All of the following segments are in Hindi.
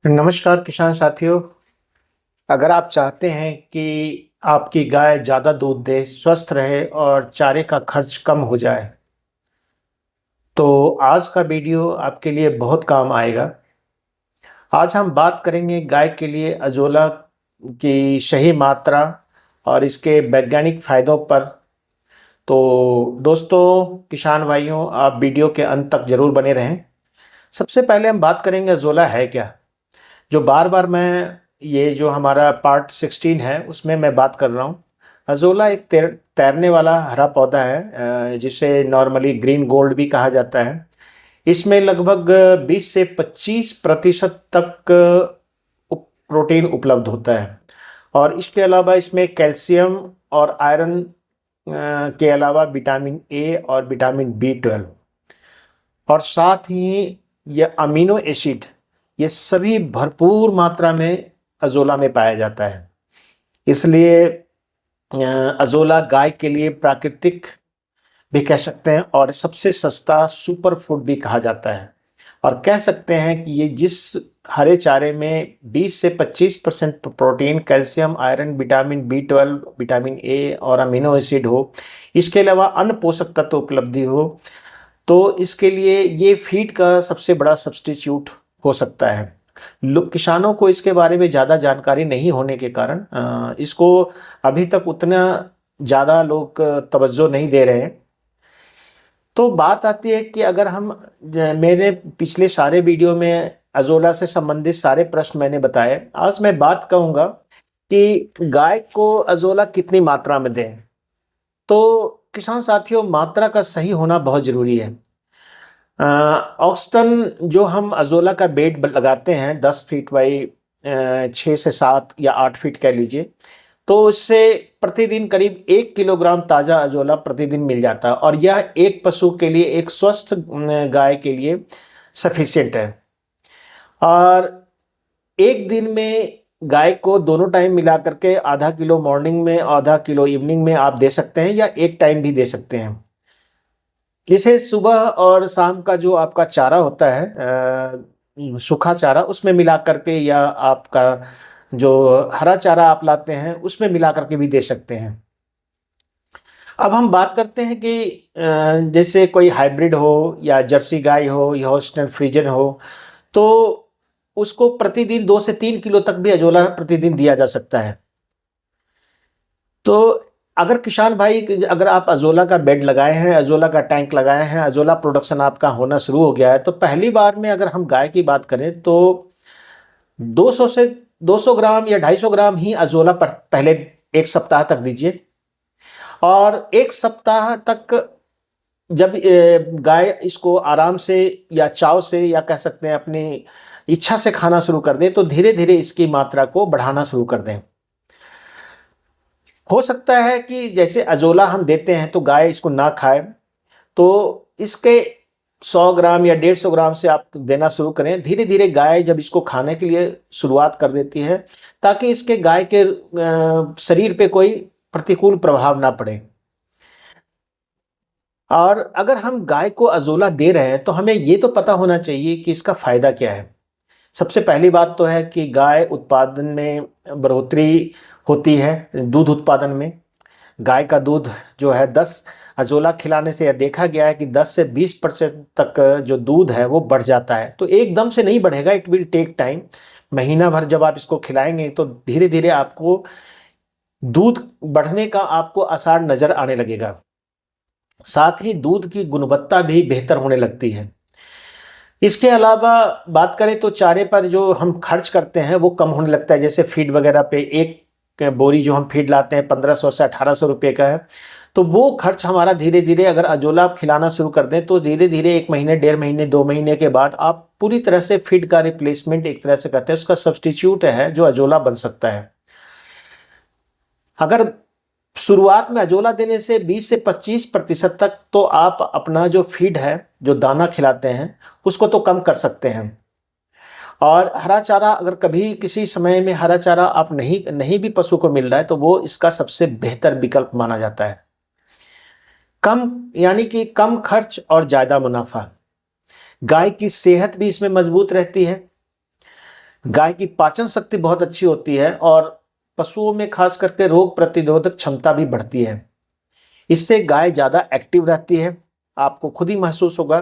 नमस्कार किसान साथियों। अगर आप चाहते हैं कि आपकी गाय ज़्यादा दूध दे, स्वस्थ रहे और चारे का खर्च कम हो जाए, तो आज का वीडियो आपके लिए बहुत काम आएगा। आज हम बात करेंगे गाय के लिए अजोला की सही मात्रा और इसके वैज्ञानिक फ़ायदों पर। तो दोस्तों, किसान भाइयों, आप वीडियो के अंत तक ज़रूर बने रहें। सबसे पहले हम बात करेंगे अजोला है क्या। जो बार-बार मैं ये जो हमारा पार्ट 16 है उसमें मैं बात कर रहा हूँ। अज़ोला एक तैरने वाला हरा पौधा है, जिसे नॉर्मली ग्रीन गोल्ड भी कहा जाता है। इसमें लगभग 20 से 25% तक प्रोटीन उपलब्ध होता है और इसके अलावा इसमें कैल्शियम और आयरन के अलावा विटामिन ए और विटामिन बी 12 और साथ ही यह अमीनो एसिड, ये सभी भरपूर मात्रा में अज़ोला में पाया जाता है। इसलिए अज़ोला गाय के लिए प्राकृतिक भी कह सकते हैं और सबसे सस्ता सुपर फूड भी कहा जाता है। और कह सकते हैं कि ये जिस हरे चारे में 20 से 25% protein, calcium, iron, vitamin B 12, vitamin A और अमीनो एसिड हो, इसके अलावा अन्य पोषक तत्व उपलब्धि हो, तो इसके लिए ये फीड का सबसे बड़ा सब्स्टिट्यूट हो सकता है। लोग, किसानों को इसके बारे में ज़्यादा जानकारी नहीं होने के कारण इसको अभी तक उतना ज़्यादा लोग तवज्जो नहीं दे रहे हैं। तो बात आती है कि अगर हम मेरे पिछले सारे वीडियो में अज़ोला से संबंधित सारे प्रश्न मैंने बताए, आज मैं बात कहूँगा कि गाय को अज़ोला कितनी मात्रा में दें। तो किसान साथियों, मात्रा का सही होना बहुत ज़रूरी है। औसतन जो हम अज़ोला का बेड लगाते हैं 10 फीट बाई 6 से 7 या 8 फीट कह लीजिए, तो उससे प्रतिदिन करीब 1 किलोग्राम ताज़ा अज़ोला प्रतिदिन मिल जाता है और यह एक पशु के लिए, एक स्वस्थ गाय के लिए सफिशिएंट है। और एक दिन में गाय को दोनों टाइम मिला करके आधा किलो मॉर्निंग में, आधा किलो इवनिंग में आप दे सकते हैं या एक टाइम भी दे सकते हैं। जैसे सुबह और शाम का जो आपका चारा होता है, सूखा चारा, उसमें मिला करके, या आपका जो हरा चारा आप लाते हैं उसमें मिला करके भी दे सकते हैं। अब हम बात करते हैं कि जैसे कोई हाइब्रिड हो या जर्सी गाय हो या होल्स्टाइन फ्रीजियन हो, तो उसको प्रतिदिन 2 से 3 किलो तक भी अजोला प्रतिदिन दिया जा सकता है। तो अगर किसान भाई, अगर आप अज़ोला का बेड लगाए हैं, अज़ोला का टैंक लगाए हैं, अज़ोला प्रोडक्शन आपका होना शुरू हो गया है, तो पहली बार में अगर हम गाय की बात करें तो 200 से 200 ग्राम या 250 ग्राम ही अज़ोला पहले 1 सप्ताह तक दीजिए। और 1 सप्ताह तक जब गाय इसको आराम से या चाव से, या कह सकते हैं अपनी इच्छा से खाना शुरू कर दें, तो धीरे-धीरे इसकी मात्रा को बढ़ाना शुरू कर दें। हो सकता है कि जैसे अज़ोला हम देते हैं तो गाय इसको ना खाए, तो इसके 100 ग्राम या 150 ग्राम से आप देना शुरू करें। धीरे-धीरे गाय जब इसको खाने के लिए शुरुआत कर देती है, ताकि इसके गाय के शरीर पे कोई प्रतिकूल प्रभाव ना पड़े। और अगर हम गाय को अज़ोला दे रहे हैं, तो हमें ये तो पता होना चाहिए कि इसका फ़ायदा क्या है। सबसे पहली बात तो है कि गाय उत्पादन में बढ़ोतरी होती है, दूध उत्पादन में। गाय का दूध जो है 10 अज़ोला खिलाने से यह देखा गया है कि 10 से 20% तक जो दूध है वो बढ़ जाता है। तो एकदम से नहीं बढ़ेगा, इट विल टेक टाइम। महीना भर जब आप इसको खिलाएँगे तो धीरे-धीरे आपको दूध बढ़ने का आपको आसार नज़र आने लगेगा। साथ ही दूध की गुणवत्ता भी बेहतर होने लगती है। इसके अलावा बात करें तो चारे पर जो हम खर्च करते हैं वो कम होने लगता है। जैसे फीड वगैरह पे एक बोरी जो हम फीड लाते हैं 1500 से 1800 रुपये का है, तो वो खर्च हमारा धीरे-धीरे, अगर अज़ोला आप खिलाना शुरू कर दें तो धीरे-धीरे 1 महीने, 1.5 महीने, 2 महीने के बाद आप पूरी तरह से फीड का रिप्लेसमेंट, एक तरह से कहते हैं, उसका सब्स्टिट्यूट है जो अज़ोला बन सकता है। अगर शुरुआत में अज़ोला देने से 20 से 25% तक, तो आप अपना जो फीड है, जो दाना खिलाते हैं, उसको तो कम कर सकते हैं। और हरा चारा, अगर कभी किसी समय में हरा चारा आप नहीं नहीं भी पशु को मिल रहा है, तो वो इसका सबसे बेहतर विकल्प माना जाता है। कम, यानी कि कम खर्च और ज़्यादा मुनाफा। गाय की सेहत भी इसमें मजबूत रहती है। गाय की पाचन शक्ति बहुत अच्छी होती है और पशुओं में खास करके रोग प्रतिरोधक क्षमता भी बढ़ती है। इससे गाय ज़्यादा एक्टिव रहती है। आपको खुद ही महसूस होगा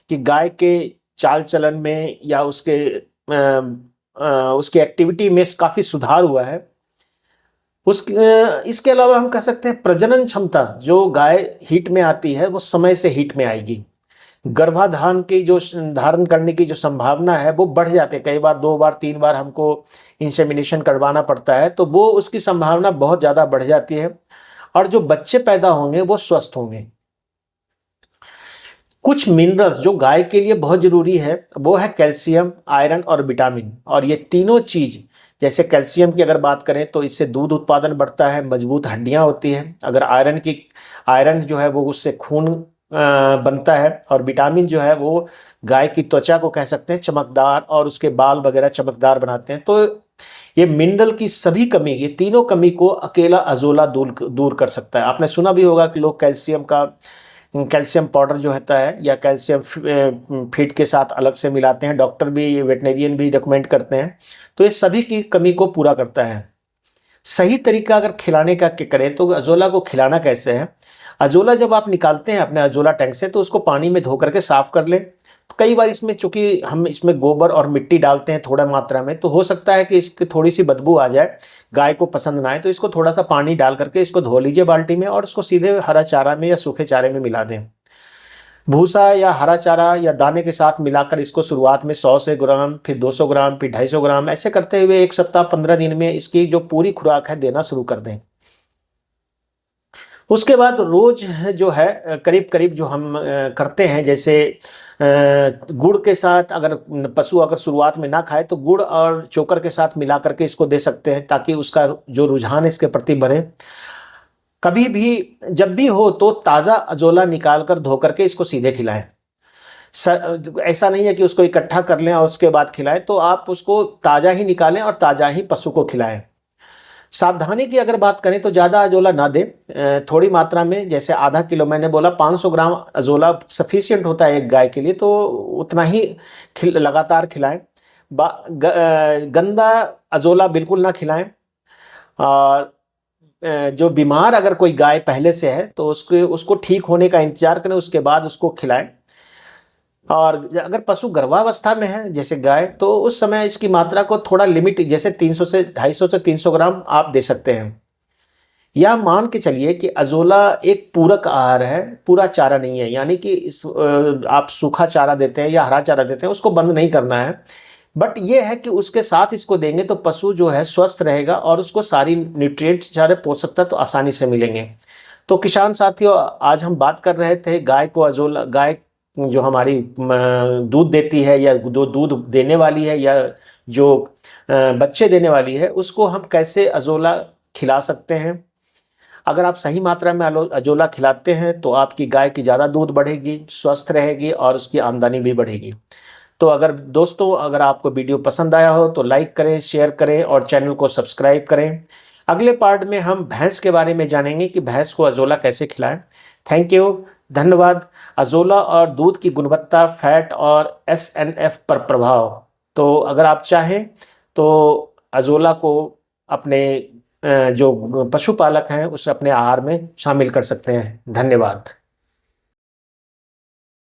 कि गाय के चाल चलन में या उसकी एक्टिविटी में काफ़ी सुधार हुआ है। इसके अलावा हम कह सकते हैं प्रजनन क्षमता, जो गाय हीट में आती है वो समय से हीट में आएगी। गर्भाधान की जो धारण करने की जो संभावना है वो बढ़ जाती है। कई बार 2 बार 3 बार हमको इंसेमिनेशन करवाना पड़ता है, तो वो उसकी संभावना बहुत ज़्यादा बढ़ जाती है और जो बच्चे पैदा होंगे वो स्वस्थ होंगे। कुछ मिनरल्स जो गाय के लिए बहुत ज़रूरी है वो है कैल्शियम, आयरन और विटामिन। और ये तीनों चीज़, जैसे कैल्शियम की अगर बात करें तो इससे दूध उत्पादन बढ़ता है, मजबूत हड्डियां होती हैं। अगर आयरन जो है वो उससे खून बनता है। और विटामिन जो है वो गाय की त्वचा को कह सकते हैं चमकदार, और उसके बाल वगैरह चमकदार बनाते हैं। तो ये मिनरल की सभी कमी, ये तीनों कमी को अकेला अजोला दूर कर सकता है। आपने सुना भी होगा कि लोग कैल्शियम पाउडर जो होता है या कैल्शियम फीड के साथ अलग से मिलाते हैं। डॉक्टर भी, वेटनेरियन भी रिकमेंड करते हैं। तो ये सभी की कमी को पूरा करता है। सही तरीका अगर खिलाने का करें तो अजोला को खिलाना कैसे है। अजोला जब आप निकालते हैं अपने अजोला टैंक से तो उसको पानी में धो करके साफ कर लें। तो कई बार इसमें, चूंकि हम इसमें गोबर और मिट्टी डालते हैं थोड़ा मात्रा में, तो हो सकता है कि इसकी थोड़ी सी बदबू आ जाए, गाय को पसंद ना आए। तो इसको थोड़ा सा पानी डाल करके इसको धो लीजिए बाल्टी में और उसको सीधे हरा चारा में या सूखे चारे में मिला दें। भूसा या हरा चारा या दाने के साथ मिलाकर इसको शुरुआत में 100 से ग्राम, फिर 200 ग्राम, फिर 250 ग्राम, ऐसे करते हुए 1 सप्ताह 15 दिन में इसकी जो पूरी खुराक है देना शुरू कर दें। उसके बाद रोज जो है करीब करीब जो हम करते हैं, जैसे गुड़ के साथ, अगर पशु अगर शुरुआत में ना खाए तो गुड़ और चोकर के साथ मिला करके इसको दे सकते हैं, ताकि उसका जो रुझान है इसके प्रति बढ़े। कभी भी जब भी हो तो ताज़ा अजोला निकाल कर धो करके इसको सीधे खिलाएं। ऐसा नहीं है कि उसको इकट्ठा कर लें और उसके बाद खिलाएं। तो आप उसको ताज़ा ही निकालें और ताज़ा ही पशु को खिलाएं। सावधानी की अगर बात करें तो ज़्यादा अजोला ना दें, थोड़ी मात्रा में, जैसे आधा किलो, मैंने बोला 500 ग्राम अजोला सफिशिएंट होता है एक गाय के लिए, तो उतना ही लगातार खिलाएं। गंदा अजोला बिल्कुल ना खिलाएं। और जो बीमार अगर कोई गाय पहले से है तो उसको ठीक होने का इंतजार करें, उसके बाद उसको खिलाएं। और अगर पशु गर्भावस्था में है जैसे गाय, तो उस समय इसकी मात्रा को थोड़ा लिमिट, जैसे 250 से 300 ग्राम आप दे सकते हैं। या मान के चलिए कि अजोला एक पूरक आहार है, पूरा चारा नहीं है। यानी कि आप सूखा चारा देते हैं या हरा चारा देते हैं, उसको बंद नहीं करना है। बट ये है कि उसके साथ इसको देंगे तो पशु जो है स्वस्थ रहेगा और उसको सारी न्यूट्रिएंट्स, सारे पोषक तत्व आसानी से मिलेंगे। तो किसान साथियों, आज हम बात कर रहे थे गाय जो हमारी दूध देती है या जो दूध देने वाली है या जो बच्चे देने वाली है, उसको हम कैसे अजोला खिला सकते हैं। अगर आप सही मात्रा में अजोला खिलाते हैं तो आपकी गाय की ज़्यादा दूध बढ़ेगी, स्वस्थ रहेगी और उसकी आमदनी भी बढ़ेगी। तो अगर आपको वीडियो पसंद आया हो तो लाइक करें, शेयर करें और चैनल को सब्सक्राइब करें। अगले पार्ट में हम भैंस के बारे में जानेंगे कि भैंस को अजोला कैसे खिलाएं। थैंक यू, धन्यवाद। अजोला और दूध की गुणवत्ता, फैट और SNF पर प्रभाव। तो अगर आप चाहें तो अजोला को अपने जो पशुपालक हैं उस अपने आहार में शामिल कर सकते हैं। धन्यवाद।